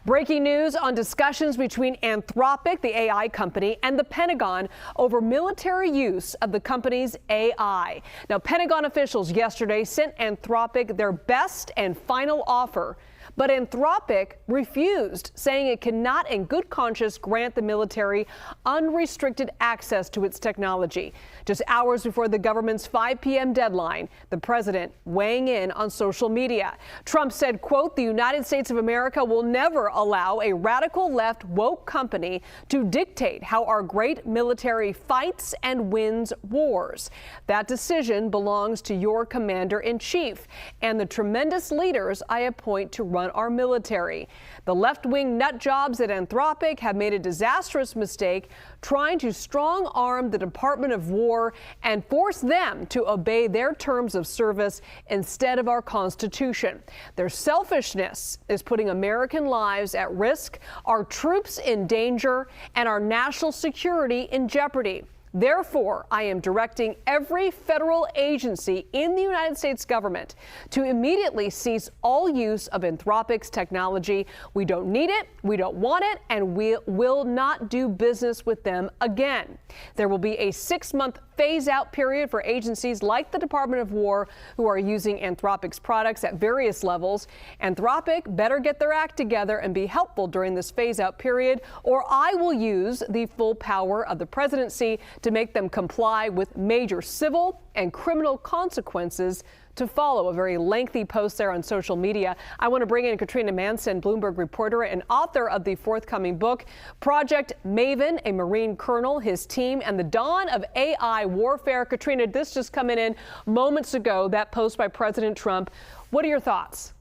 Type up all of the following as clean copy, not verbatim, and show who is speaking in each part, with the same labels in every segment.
Speaker 1: Breaking news on discussions between Anthropic, the AI company, and the Pentagon over military use of the company's AI. Now, Pentagon officials yesterday sent Anthropic their best and final offer. But Anthropic refused, saying it cannot in good conscience grant the military unrestricted access to its technology. Just hours before the government's 5 p.m. deadline, the president weighing in on social media. Trump said, quote, "The United States of America will never allow a radical left woke company to dictate how our great military fights and wins wars. That decision belongs to your commander-in-chief and the tremendous leaders I appoint to run our military." The left-wing nut jobs at Anthropic have made a disastrous mistake trying to strong-arm the Department of War and force them to obey their terms of service instead of our Constitution. Their selfishness is putting American lives at risk, our troops in danger, and our national security in jeopardy. Therefore, I am directing every federal agency in the United States government to immediately cease all use of Anthropic's technology. We don't need it, we don't want it, and we will not do business with them again. There will be a 6-month phase-out period for agencies like the Department of War who are using Anthropic's products at various levels. Anthropic better get their act together and be helpful during this phase-out period, or I will use the full power of the presidency to make them comply with major civil and criminal consequences to follow. A very lengthy post there on social media. I want to bring in Katrina Manson, Bloomberg reporter and author of the forthcoming book, Project Maven, a Marine colonel, his team, and the dawn of AI warfare. Katrina, this just coming in moments ago, that post by President Trump. What are your thoughts?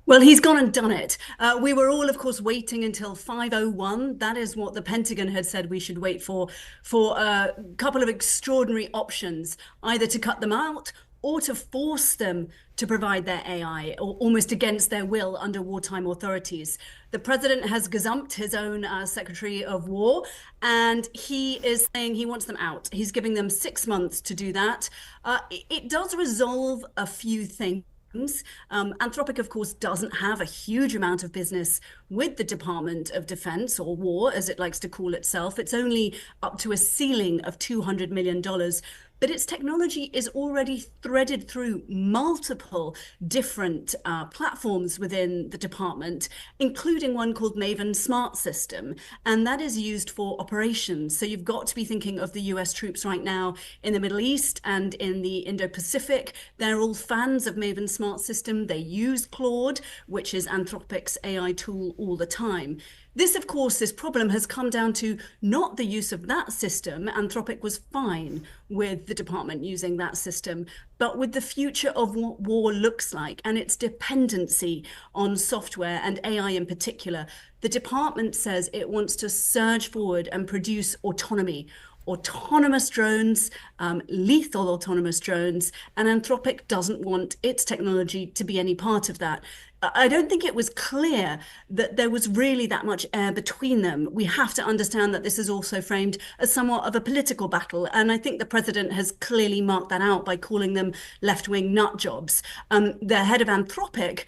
Speaker 2: Well, he's gone and done it. We were all, of course, waiting until 5:01. That is what the Pentagon had said we should wait for a couple of extraordinary options, either to cut them out or to force them to provide their AI, or almost against their will under wartime authorities. The president has gazumped his own Secretary of War, and he is saying he wants them out. He's giving them 6 months to do that. It does resolve a few things. Anthropic, of course, doesn't have a huge amount of business with the Department of Defense, or War, as it likes to call itself. It's only up to a ceiling of $200 million. But its technology is already threaded through multiple different platforms within the department, including one called Maven Smart System, and that is used for operations. So you've got to be thinking of the US troops right now in the Middle East and in the Indo-Pacific. They're all fans of Maven Smart System. They use Claude, which is Anthropic's AI tool, all the time. This, of course, this problem has come down to not the use of that system. Anthropic was fine with the department using that system, but with the future of what war looks like and its dependency on software and AI in particular. The department says it wants to surge forward and produce autonomous drones, lethal autonomous drones, and Anthropic doesn't want its technology to be any part of that. I don't think it was clear that there was really that much air between them. We have to understand that this is also framed as somewhat of a political battle, and I think the president has clearly marked that out by calling them left-wing nut jobs. The head of Anthropic,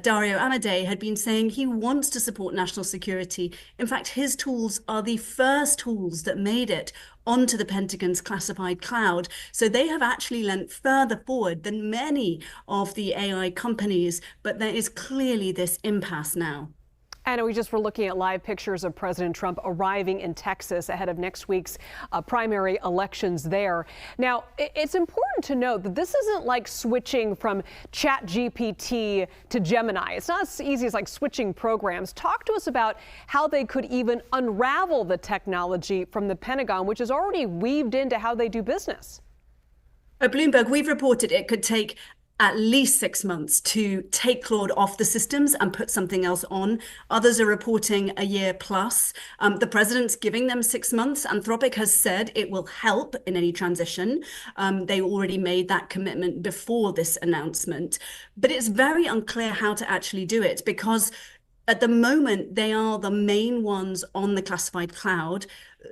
Speaker 2: Dario Amodei, had been saying he wants to support national security. In fact, his tools are the first tools that made it onto the Pentagon's classified cloud. So they have actually leant further forward than many of the AI companies, but there is clearly this impasse now.
Speaker 1: And we just were looking at live pictures of President Trump arriving in Texas ahead of next week's primary elections there. Now, it's important to note that this isn't like switching from ChatGPT to Gemini. It's not as easy as like switching programs. Talk to us about how they could even unravel the technology from the Pentagon, which is already weaved into how they do business.
Speaker 2: At Bloomberg, we've reported it could take at least 6 months to take Claude off the systems and put something else on. Others are reporting a year plus. The president's giving them 6 months. Anthropic has said it will help in any transition. They already made that commitment before this announcement. But it's very unclear how to actually do it, because at the moment, they are the main ones on the classified cloud,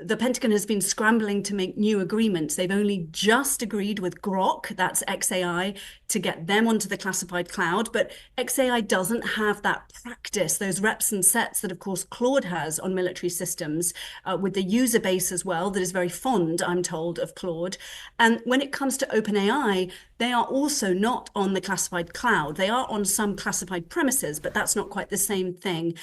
Speaker 2: the Pentagon has been scrambling to make new agreements. They've only just agreed with Grok, that's xAI, to get them onto the classified cloud. But xAI doesn't have that practice, those reps and sets that, of course, Claude has on military systems, with the user base as well, that is very fond, I'm told, of Claude. And when it comes to OpenAI, they are also not on the classified cloud. They are on some classified premises, but that's not quite the same thing.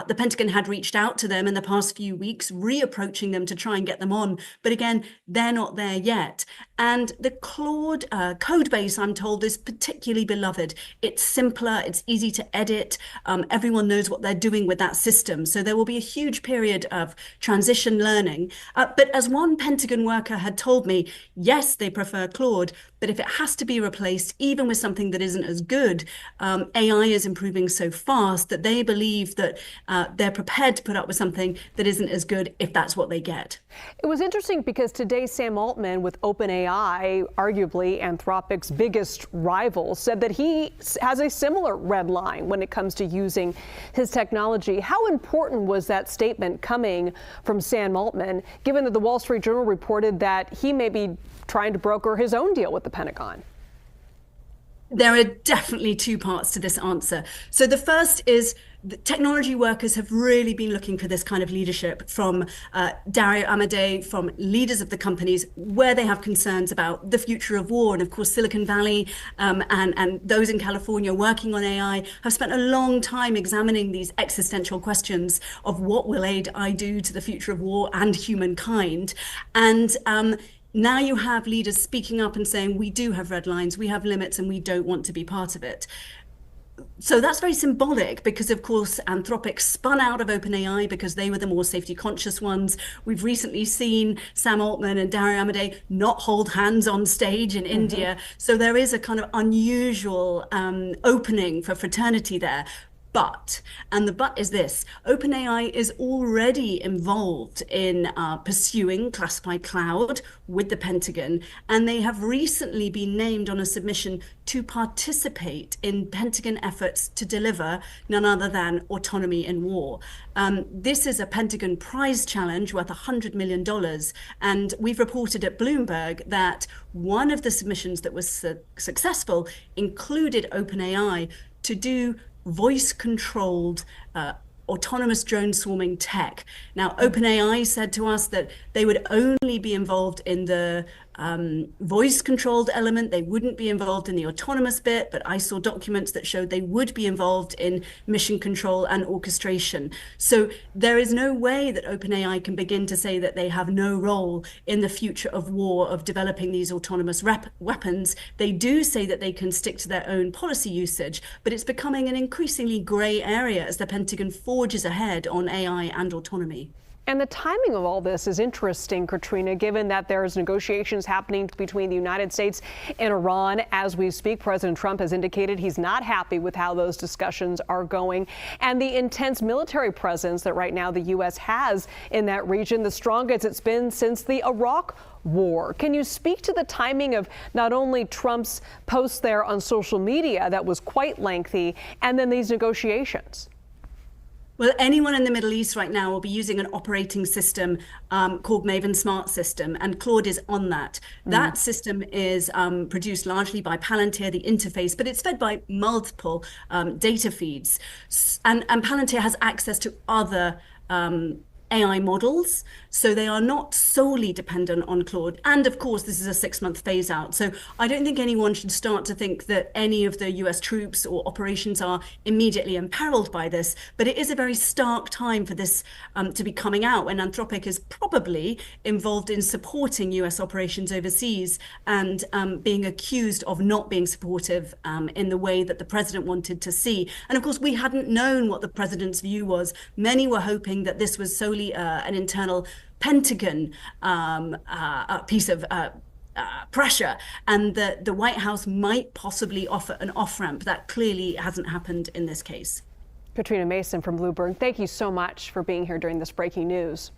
Speaker 2: The Pentagon had reached out to them in the past few weeks, reapproaching them to try and get them on. But again, they're not there yet. And the Claude code base, I'm told, is particularly beloved. It's simpler, it's easy to edit. Everyone knows what they're doing with that system. So there will be a huge period of transition learning. But as one Pentagon worker had told me, yes, they prefer Claude, but if it has to be replaced, even with something that isn't as good, AI is improving so fast that they believe that they're prepared to put up with something that isn't as good if that's what they get.
Speaker 1: It was interesting because today Sam Altman with OpenAI, arguably Anthropic's biggest rival, said that he has a similar red line when it comes to using his technology. How important was that statement coming from Sam Altman, given that the Wall Street Journal reported that he may be trying to broker his own deal with the Pentagon?
Speaker 2: There are definitely two parts to this answer. So the first is that technology workers have really been looking for this kind of leadership from Dario Amodei, from leaders of the companies where they have concerns about the future of war. And of course, Silicon Valley and those in California working on AI have spent a long time examining these existential questions of what will AI do to the future of war and humankind. And now you have leaders speaking up and saying, we do have red lines, we have limits, and we don't want to be part of it. So that's very symbolic because, of course, Anthropic spun out of OpenAI because they were the more safety conscious ones. We've recently seen Sam Altman and Dario Amodei not hold hands on stage in India. So there is a kind of unusual opening for fraternity there. But, and the but is this, OpenAI is already involved in pursuing classified cloud with the Pentagon, and they have recently been named on a submission to participate in Pentagon efforts to deliver none other than autonomy in war. This is a Pentagon prize challenge worth $100 million, and we've reported at Bloomberg that one of the submissions that was successful included OpenAI to do voice-controlled autonomous drone swarming tech. Now, OpenAI said to us that they would only be involved in the voice-controlled element. They wouldn't be involved in the autonomous bit, but I saw documents that showed they would be involved in mission control and orchestration. So there is no way that OpenAI can begin to say that they have no role in the future of war, of developing these autonomous weapons. They do say that they can stick to their own policy usage, but it's becoming an increasingly gray area as the Pentagon forges ahead on AI and autonomy.
Speaker 1: And the timing of all this is interesting, Katrina, given that there's negotiations happening between the United States and Iran as we speak. President Trump has indicated he's not happy with how those discussions are going, and the intense military presence that right now the U.S. has in that region, the strongest it's been since the Iraq War. Can you speak to the timing of not only Trump's post there on social media that was quite lengthy, and then these negotiations?
Speaker 2: Well, anyone in the Middle East right now will be using an operating system called Maven Smart System, and Claude is on that. That system is produced largely by Palantir, the interface, but it's fed by multiple data feeds. And Palantir has access to other AI models, so they are not solely dependent on Claude. And of course, this is a 6-month phase out. So I don't think anyone should start to think that any of the US troops or operations are immediately imperiled by this. But it is a very stark time for this to be coming out, when Anthropic is probably involved in supporting US operations overseas and being accused of not being supportive in the way that the president wanted to see. And of course, we hadn't known what the president's view was. Many were hoping that this was solely an internal Pentagon piece of pressure, and that the White House might possibly offer an off-ramp. That clearly hasn't happened in this case.
Speaker 1: Katrina Manson from Bloomberg, thank you so much for being here during this breaking news.